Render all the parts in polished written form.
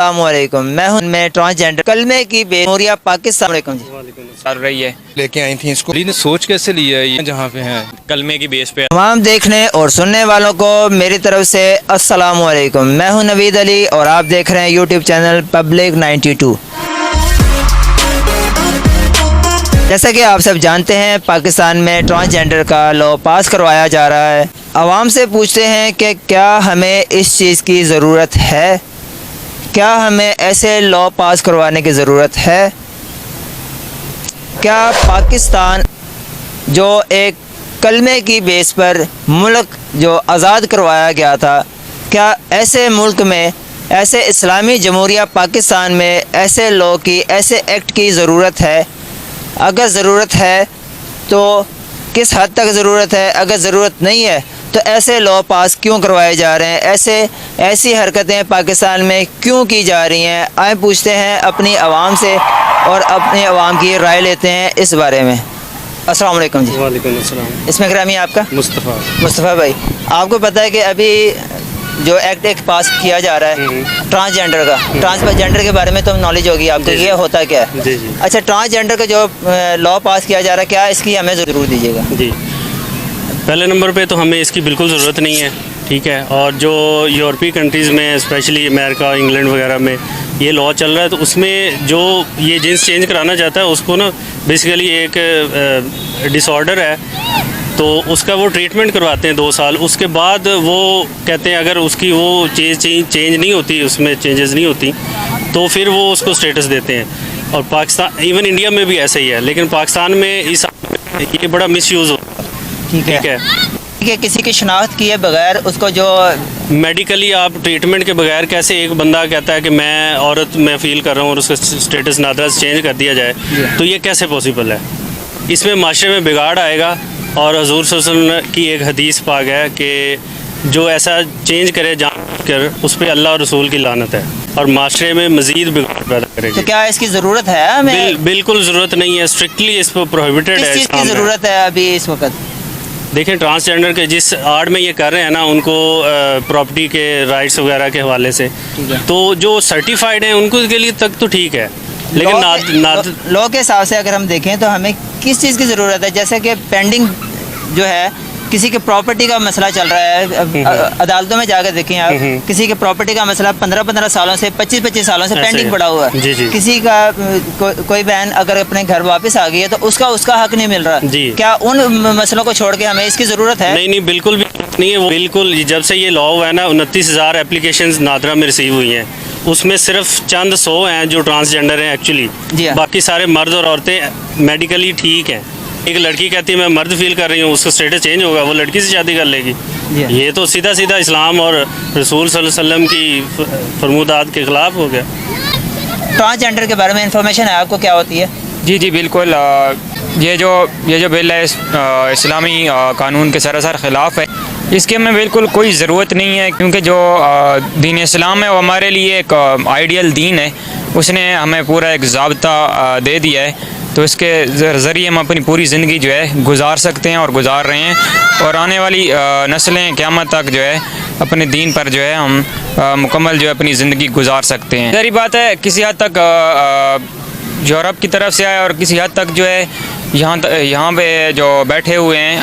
अस्सलामुअलैकुम, मैं ट्रांसजेंडर कलमे की बेमोरिया पाकिस्तान जी चल रही है, लेके आई थी इसको। ने सोच कैसे लिया है ये जहाँ पे हैं कलमे की बेस पे। तमाम देखने और सुनने वालों को मेरी तरफ से अस्सलामुअलैकुम। मैं हूं नवीद अली और आप देख रहे हैं यूट्यूब चैनल पब्लिक 92। जैसा कि आप सब जानते हैं, पाकिस्तान में ट्रांसजेंडर का लॉ पास करवाया जा रहा है। आवाम से पूछते हैं कि क्या हमें इस चीज़ की ज़रूरत है, क्या हमें ऐसे लॉ पास करवाने की ज़रूरत है। क्या पाकिस्तान जो एक कलमे की बेस पर मुल्क जो आज़ाद करवाया गया था, क्या ऐसे मुल्क में, ऐसे इस्लामी जमहूरिया पाकिस्तान में ऐसे लॉ की, ऐसे एक्ट की ज़रूरत है? अगर ज़रूरत है तो किस हद तक ज़रूरत है? अगर ज़रूरत नहीं है तो ऐसे लॉ पास क्यों करवाए जा रहे हैं? ऐसी हरकतें पाकिस्तान में क्यों की जा रही हैं? आए पूछते हैं अपनी आवाम से और अपनी आवाम की राय लेते हैं इस बारे में। अस्सलाम वालेकुम जी। वालेकुम अस्सलाम। इसमें ग्रामी आपका? मुस्तफ़ा भाई, आपको पता है कि अभी जो एक्ट पास किया जा रहा है ट्रांसजेंडर का, ट्रांसजेंडर के बारे में तो नॉलेज होगी आपको, ये होता क्या है? जी जी। अच्छा, ट्रांसजेंडर का जो लॉ पास किया जा रहा है, क्या इसकी हमें ज़रूर दीजिएगा? जी, पहले नंबर पे तो हमें इसकी बिल्कुल ज़रूरत नहीं है, ठीक है। और जो यूरोपीय कंट्रीज़ में, स्पेशली अमेरिका, इंग्लैंड वगैरह में ये लॉ चल रहा है, तो उसमें जो ये जीन्स चेंज कराना चाहता है उसको ना बेसिकली एक डिसऑर्डर है, तो उसका वो ट्रीटमेंट करवाते हैं 2 साल। उसके बाद वो कहते हैं अगर उसकी वो चेंज नहीं होती, उसमें चेंजेस नहीं होती, तो फिर वो उसको स्टेटस देते हैं। और पाकिस्तान, इवन इंडिया में भी ऐसा ही है, लेकिन पाकिस्तान में ये बड़ा मिसयूज़ होता है। ठीक है, किसी की शनाख्त किए बगैर उसको जो मेडिकली आप ट्रीटमेंट के बगैर कैसे एक बंदा कहता है कि मैं औरत में फ़ील कर रहा हूँ और उसका स्टेटस नादरा से चेंज कर दिया जाए, तो ये कैसे पॉसिबल है? इसमें माशरे में बिगाड़ आएगा। और हजूर सल्लल्लाहु अलैहि वसल्लम की एक हदीस पाक है कि जो ऐसा चेंज करे जानकर, उस पर अल्लाह और रसूल की लानत है और माशरे में मज़ीद बिगाड़ पैदा करेगी। तो क्या इसकी ज़रूरत है हमें? बिल्कुल ज़रूरत नहीं है, स्ट्रिक्टली इस पर प्रोहिबिटेड है। किस चीज़ की ज़रूरत है अभी इस वक्त? देखें, ट्रांसजेंडर के जिस आड़ में ये कर रहे हैं ना, उनको प्रॉपर्टी के राइट्स वगैरह के हवाले से, तो जो सर्टिफाइड हैं उनको के लिए तक तो ठीक है, लेकिन लॉ के हिसाब से अगर हम देखें तो हमें किस चीज़ की ज़रूरत है? जैसे कि पेंडिंग जो है, किसी के प्रॉपर्टी का मसला चल रहा है, अदालतों में जाकर देखें आप, किसी के प्रॉपर्टी का मसला 15-15 सालों से, 25-25 सालों से पेंडिंग पड़ा हुआ है। जी जी। किसी का कोई बहन अगर अपने घर वापस आ गई है तो उसका हक नहीं मिल रहा जी। क्या उन मसलों को छोड़ के हमें इसकी ज़रूरत है? नहीं, बिल्कुल भी नहीं है। वो बिल्कुल, जब से ये लॉ हुआ है ना, 29,000 एप्लीकेशंस नादरा में रिसीव हुई हैं, उसमें सिर्फ चंद 100 हैं जो ट्रांसजेंडर हैं एक्चुअली। बाकी सारे मर्द और औरतें मेडिकली ठीक हैं। एक लड़की कहती है मैं मर्द फील कर रही हूँ, उसका स्टेटस चेंज होगा, वो लड़की से शादी कर लेगी। ये तो सीधा सीधा इस्लाम और रसूल सल्लल्लाहु अलैहि वसल्लम की फरमूदात के ख़िलाफ़ हो गया। ट्रांसजेंडर के बारे में इंफॉर्मेशन है आपको, क्या होती है? जी बिल्कुल। ये जो बिल है इस्लामी कानून के सरासर ख़िलाफ़ है। इसकी हमें बिल्कुल कोई ज़रूरत नहीं है, क्योंकि जो दीन इस्लाम है वो हमारे लिए एक आइडियल दीन है। उसने हमें पूरा एक ज़ाब्ता दे दिया है, तो इसके ज़रिए हम अपनी पूरी ज़िंदगी जो है गुजार सकते हैं और गुजार रहे हैं। और आने वाली नस्लें क़यामत तक जो है अपने दीन पर जो है हम मुकम्मल जो है अपनी ज़िंदगी गुजार सकते हैं। ज़ाहिर बात है, किसी हद तक यूरोप की तरफ से आया और किसी हद तक जो है यहाँ पे जो बैठे हुए हैं,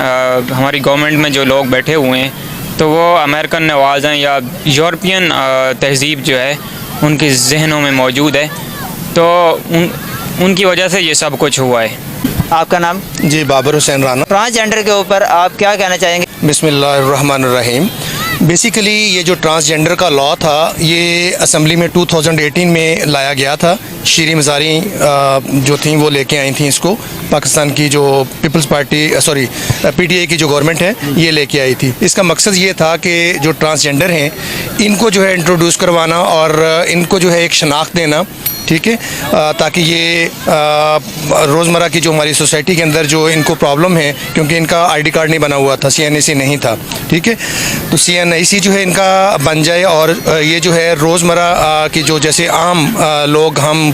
हमारी गवर्नमेंट में जो लोग बैठे हुए हैं, तो वो अमेरिकन नवाज हैं या यूरोपियन तहज़ीब जो है उनके जहनों में मौजूद है, तो उनकी वजह से ये सब कुछ हुआ है। आपका नाम? जी, बाबर हुसैन राना। ट्रांसजेंडर के ऊपर आप क्या कहना चाहेंगे? बिस्मिल्लाहिर्रहमानिर्रहीम। बेसिकली ये जो ट्रांसजेंडर का लॉ था, ये असम्बली में 2018 में लाया गया था। शीरी मज़ारी जो थी वो लेके आई थी इसको। पाकिस्तान की जो पीपल्स पार्टी PTI की जो गवर्नमेंट है, ये लेके आई थी। इसका मकसद ये था कि जो ट्रांसजेंडर हैं इनको जो है इंट्रोड्यूस करवाना और इनको जो है एक शनाख्त देना ठीक है, ताकि ये रोज़मर्रा की जो हमारी सोसाइटी के अंदर जो इनको प्रॉब्लम है, क्योंकि इनका आईडी कार्ड नहीं बना हुआ था, CNAC नहीं था, ठीक है, तो CNAC जो है इनका बन जाए और ये जो है रोज़मर्रा की जो जैसे आम लोग हम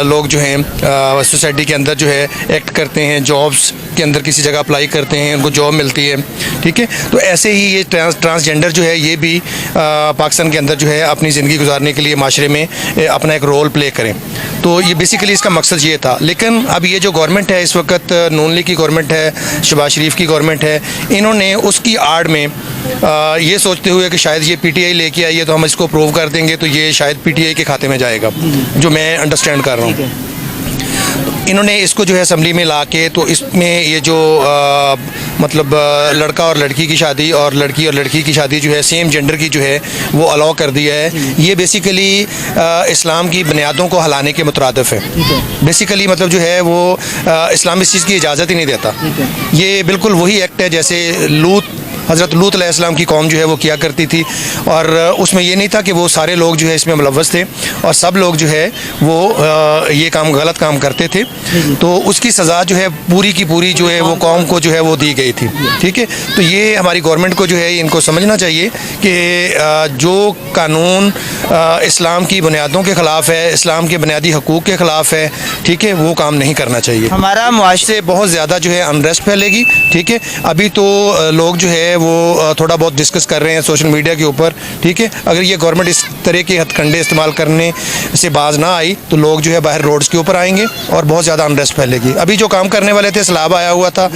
लोग जो हैं सोसाइटी के अंदर जो है एक्ट करते हैं, जॉब्स के अंदर किसी जगह अप्लाई करते हैं, उनको जॉब मिलती है, ठीक है, तो ऐसे ही ये ट्रांसजेंडर जो है ये भी पाकिस्तान के अंदर जो है अपनी ज़िंदगी गुजारने के लिए माशरे में अपना एक रोल प्ले करें। तो ये बेसिकली इसका मकसद ये था। लेकिन अब ये जो गवर्नमेंट है इस वक्त, नून लीग की गवर्नमेंट है, शहबाज शरीफ की गवर्नमेंट है, इन्होंने उसकी आड़ में ये सोचते हुए कि शायद ये PTI लेके आई है तो हम इसको अप्रूव कर देंगे तो ये शायद PTI के खाते में जाएगा, जो मैं अंडरस्टैंड कर रहा हूँ। इन्होंने इसको जो है असम्बली में ला के, तो इसमें ये जो मतलब लड़का और लड़की की शादी और लड़की और लड़की की शादी जो है सेम जेंडर की जो है वो अलाउ कर दिया है। ये बेसिकली इस्लाम की बुनियादों को हिलाने के मुतरादिफ है। बेसिकली मतलब जो है वो इस्लाम इस चीज़ की इजाज़त ही नहीं देता। ये बिल्कुल वही एक्ट है जैसे हज़रत लूत अलैहिस्सलाम की कौम जो है वो किया करती थी, और उसमें ये नहीं था कि वो सारे लोग जो है इसमें मुलव्वस थे और सब लोग जो है वो ये काम गलत काम करते थे, तो उसकी सज़ा जो है पूरी की पूरी जो है वो कौम को जो है वो दी गई थी, ठीक है। तो ये हमारी गवर्नमेंट को जो है इनको समझना चाहिए कि जो कानून इस्लाम की बुनियादों के ख़िलाफ़ है, इस्लाम के बुनियादी हकूक़ के ख़िलाफ़ है, ठीक है, वो काम नहीं करना चाहिए। हमारा से बहुत ज़्यादा जो है अनरेस्ट फैलेगी, ठीक है। अभी तो लोग जो है वो थोड़ा बहुत डिस्कस कर रहे हैं सोशल मीडिया के ऊपर, ठीक है। अगर ये गवर्नमेंट इस तरह के हथकंडे इस्तेमाल करने से बाज ना आई तो लोग जो है बाहर रोड्स के ऊपर आएंगे और बहुत ज़्यादा अनरेस्ट फैलेगी। अभी जो काम करने वाले थे, सैलाब आया हुआ था,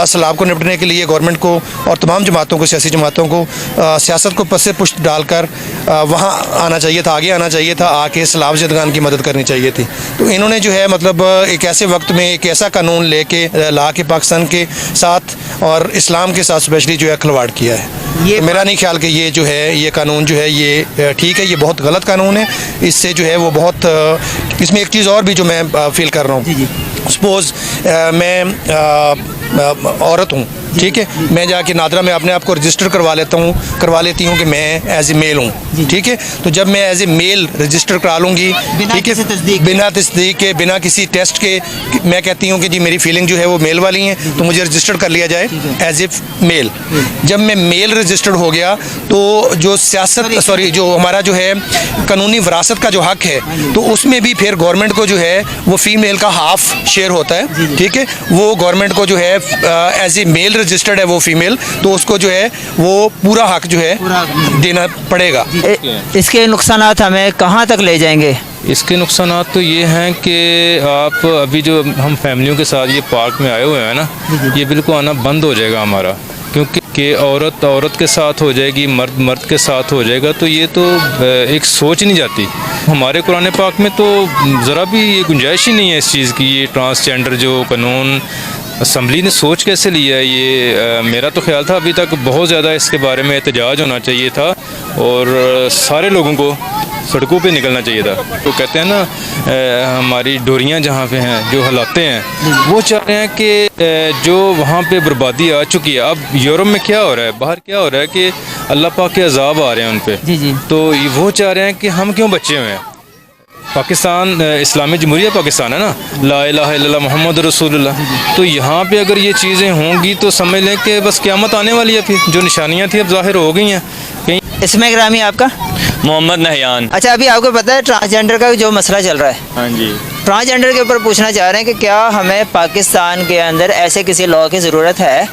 सैलाब को निपटने के लिए गवर्नमेंट को और तमाम जमातों को, सियासी जमातों को सियासत को पसे पुष्ट डालकर वहाँ आना चाहिए था, आगे आना चाहिए था, आके सैलाब ज़दगान की मदद करनी चाहिए थी। तो इन्होंने जो है मतलब एक ऐसे वक्त में एक ऐसा कानून लेके ला के पाकिस्तान के साथ और इस्लाम के साथ स्पेशली जो है खिलवाड़ किया है। ये तो मेरा नहीं ख्याल कि ये जो है ये कानून जो है ये ठीक है, ये बहुत गलत कानून है। इससे जो है वो बहुत इसमें एक चीज़ और भी जो मैं फील कर रहा हूँ, सपोज़ मैं औरत हूँ, ठीक है, मैं जाके नादरा में अपने आप को रजिस्टर करवा लेती हूँ कि मैं एज ए मेल हूँ, ठीक है। तो जब मैं एज ए मेल रजिस्टर करा लूँगी, ठीक है, बिना तस्दीक के, बिना किसी टेस्ट के, मैं कहती हूँ कि जी मेरी फीलिंग जो है वो मेल वाली है, तो मुझे रजिस्टर कर लिया जाए एज ए मेल। जब मैं मेल रजिस्टर्ड हो गया तो जो जो हमारा जो है कानूनी विरासत का जो हक है, तो उसमें भी फिर गवर्नमेंट को जो है वो फीमेल का हाफ शेयर होता है, ठीक है। वो गवर्नमेंट को जो है एज ए मेल रजिस्टर्ड है वो फीमेल, तो उसको जो है वो पूरा हक जो है देना पड़ेगा। इसके नुकसानात हमें कहाँ तक ले जाएंगे? इसके नुकसानात तो ये हैं कि आप अभी जो हम फैमिलियों के साथ ये पार्क में आए हुए हैं ना, ये बिल्कुल आना बंद हो जाएगा हमारा, क्योंकि औरत औरत के साथ हो जाएगी, मर्द मर्द के साथ हो जाएगा, तो ये तो एक सोच नहीं जाती। हमारे कुरान पाक में तो ज़रा भी ये गुंजाइश ही नहीं है इस चीज़ की। ये ट्रांसजेंडर जो कानून असम्बली ने सोच कैसे लिया, ये मेरा तो ख्याल था अभी तक बहुत ज़्यादा इसके बारे में एहतजाज होना चाहिए था और सारे लोगों को सड़कों पे निकलना चाहिए था। तो कहते हैं ना हमारी डोरियां जहाँ पे हैं, जो हालातें हैं, वो चाह रहे हैं कि जो वहाँ पे बर्बादी आ चुकी है। अब यूरोप में क्या हो रहा है, बाहर क्या हो रहा है कि अल्लाह पाक के अजाब आ रहे हैं उन पे, तो वो चाह रहे हैं कि हम क्यों बचे हुए हैं। पाकिस्तान इस्लामी जमहूरिया पाकिस्तान है ना, ला इलाहा इल्लल्लाह मोहम्मद रसूलुल्लाह, तो यहाँ पे अगर ये चीज़ें होंगी तो समझ लें कि बस क़यामत आने वाली है। फिर जो निशानियाँ थी अब ज़ाहिर हो गई हैं कहीं। इसमें ग्रामी आपका मोहम्मद नहयान। अच्छा, अभी आपको पता है ट्रांसजेंडर का जो मसला चल रहा है? हाँ जी। ट्रांसजेंडर के ऊपर पूछना चाह रहे हैं कि क्या हमें पाकिस्तान के अंदर ऐसे किसी लॉ की ज़रूरत है?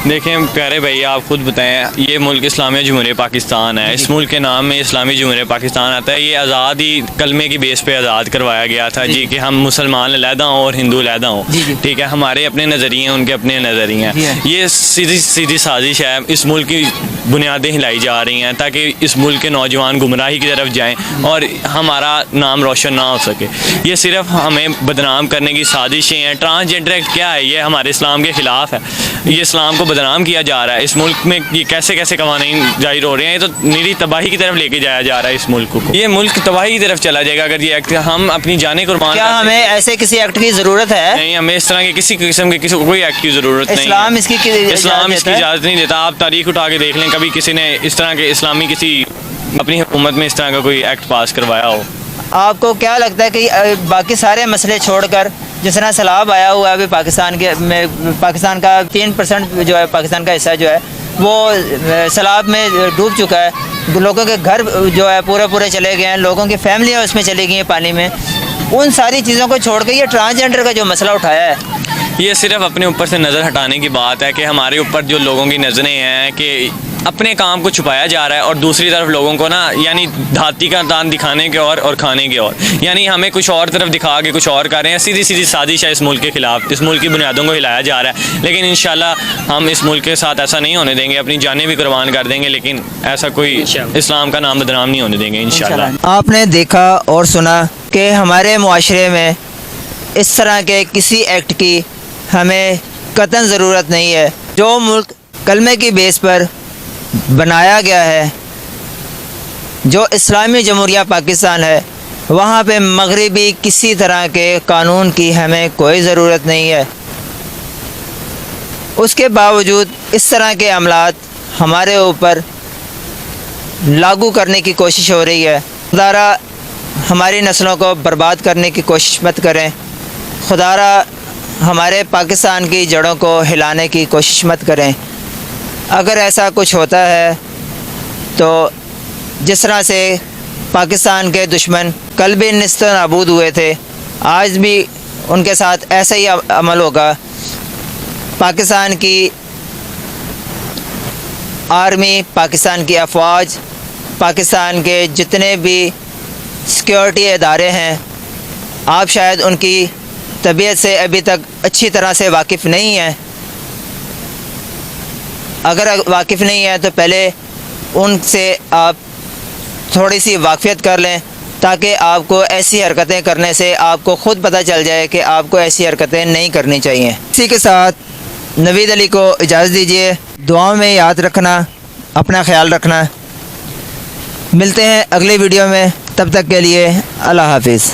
देखें प्यारे भाई, आप खुद बताएं, ये मुल्क इस्लामी जमहूरिया पाकिस्तान है। इस मुल्क के नाम में इस्लामी जमहूरिया पाकिस्तान आता है। ये आज़ाद ही कलमे की बेस पे आज़ाद करवाया गया था जी, कि हम मुसलमान अलहदा हों और हिंदू अलहदा हों, ठीक है। हमारे अपने नज़रिए हैं, उनके अपने नज़रिए हैं। ये सीधी साजिश है, इस मुल्क की बुनियादें हिलाई जा रही हैं ताकि इस मुल्क के नौजवान गुमराही की तरफ जाएँ और हमारा नाम रोशन ना हो सके। ये सिर्फ हमें बदनाम करने की साजिशें हैं। ट्रांसजेंडर एक्ट क्या है? ये हमारे इस्लाम के ख़िलाफ़ है। ये इस्लाम को बदनाम किया जा रहा है। इस मुल्क में ये कैसे कैसे कवानीन जाहिर हो रहे हैं। ये तो निरी तबाही की तरफ लेके जाया जा रहा है इस मुल्क को। ये मुल्क तबाही की तरफ चला जाएगा अगर ये एक्ट, हम अपनी जानें कुर्बान। क्या हमें ऐसे किसी एक्ट की ज़रूरत है? नहीं, हमें इस तरह के किसी किस्म के कोई एक्ट की ज़रूरत नहीं। इस्लाम इसकी इजाज़त नहीं देता। आप तारीख उठा के देख लें, कभी किसी ने इस तरह के इस्लामी किसी अपनी हुकूमत में इस तरह का कोई एक्ट पास करवाया हो? आपको क्या लगता है कि बाकी सारे मसले छोड़कर जिस तरह सैलाब आया हुआ है अभी पाकिस्तान का 3% जो है पाकिस्तान का हिस्सा जो है वो सैलाब में डूब चुका है, लोगों के घर जो है पूरे चले गए हैं, लोगों की फैमिलियाँ उसमें चली गई हैं पानी में। उन सारी चीज़ों को छोड़ के ये ट्रांसजेंडर का जो मसला उठाया है, ये सिर्फ अपने ऊपर से नज़र हटाने की बात है कि हमारे ऊपर जो लोगों की नज़रें हैं कि अपने काम को छुपाया जा रहा है और दूसरी तरफ लोगों को ना यानी धाती का दान दिखाने के और खाने के और, यानी हमें कुछ और तरफ दिखा के कुछ और कर रहे हैं। सीधी सीधी साजिश है इस मुल्क के ख़िलाफ़, इस मुल्क की बुनियादों को हिलाया जा रहा है। लेकिन इंशाल्लाह हम इस मुल्क के साथ ऐसा नहीं होने देंगे, अपनी जानें भी कुर्बान कर देंगे, लेकिन ऐसा कोई इस्लाम का नाम बदनाम नहीं होने देंगे इंशाल्लाह। आपने देखा और सुना कि हमारे मुआशरे में इस तरह के किसी एक्ट की हमें कतई ज़रूरत नहीं है। जो मुल्क कलमे की बेस पर बनाया गया है, जो इस्लामी जमहूरिया पाकिस्तान है, वहाँ पे मगरिबी किसी तरह के कानून की हमें कोई ज़रूरत नहीं है। उसके बावजूद इस तरह के अमलात हमारे ऊपर लागू करने की कोशिश हो रही है। खुदारा हमारी नस्लों को बर्बाद करने की कोशिश मत करें, खुदारा हमारे पाकिस्तान की जड़ों को हिलाने की कोशिश मत करें। अगर ऐसा कुछ होता है तो जिस तरह से पाकिस्तान के दुश्मन कल भी निस्त नाबूद हुए थे, आज भी उनके साथ ऐसा ही अमल होगा। पाकिस्तान की आर्मी, पाकिस्तान की अफवाज, पाकिस्तान के जितने भी सिक्योरिटी इदारे हैं, आप शायद उनकी तबीयत से अभी तक अच्छी तरह से वाकिफ़ नहीं हैं। अगर वाकिफ़ नहीं है तो पहले उनसे आप थोड़ी सी वाक़फ़ियत कर लें, ताकि आपको ऐसी हरकतें करने से आपको ख़ुद पता चल जाए कि आपको ऐसी हरकतें नहीं करनी चाहिए। इसी के साथ नवीद अली को इजाज़त दीजिए। दुआओं में याद रखना, अपना ख्याल रखना। मिलते हैं अगले वीडियो में, तब तक के लिए अल्लाह हाफिज़।